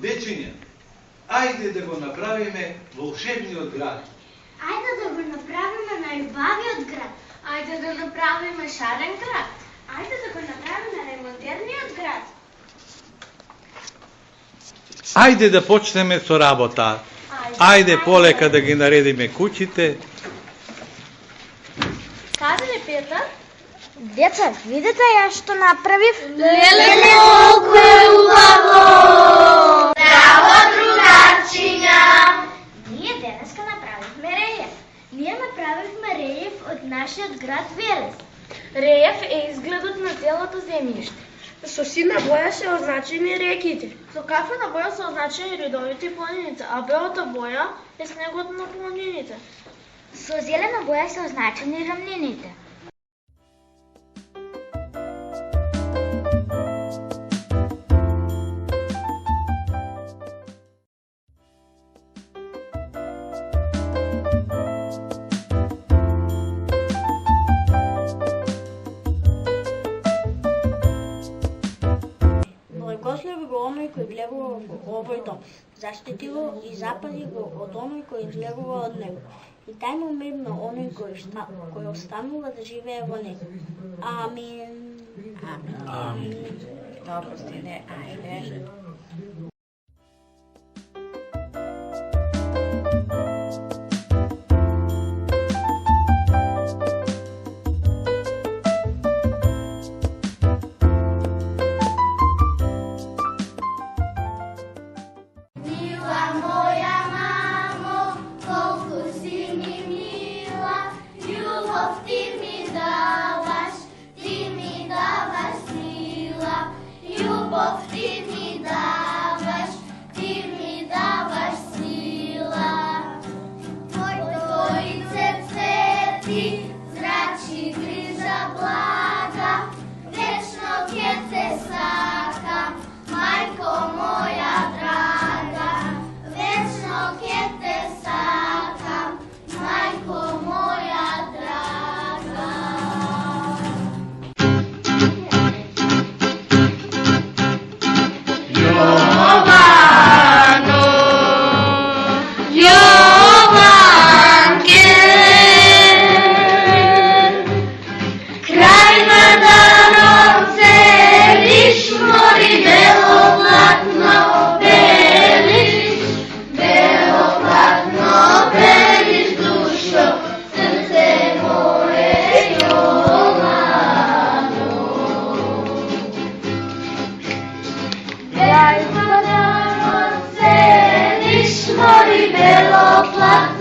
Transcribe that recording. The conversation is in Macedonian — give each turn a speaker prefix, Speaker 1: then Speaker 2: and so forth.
Speaker 1: дечиња, ајде да го направиме волшебниот град.
Speaker 2: Ајде да го направиме најубавиот град.
Speaker 3: Ајде да направиме шарен град.
Speaker 2: Ајде да го направиме најмодерниот град.
Speaker 1: Ајде да почнеме со работа. Ајде полека да ги наредиме куќите.
Speaker 3: Каде ли Петар?
Speaker 2: Деца, видете ја што направив?
Speaker 3: Леле, колку е убаво! Браво, другарчиња!
Speaker 2: Ние денеска направивме рејеф. Ние направивме рејеф од нашиот град Велес.
Speaker 3: Рејеф е изгледот на целото земјиште.
Speaker 4: Со сина боја се означени реките.
Speaker 3: Со кафена боја се означени редовите и планините, а белата боја е снегот на планините.
Speaker 2: Со зелена боја се означени рамнините.
Speaker 4: Благослови го оној кој влегува во овој дом, заштити го и запази го од оној кој излегува од него. И дај му мир на оној кој останува да живее во него. Амин. Амин. Добро, стине, ајде.
Speaker 2: Mori belo platno.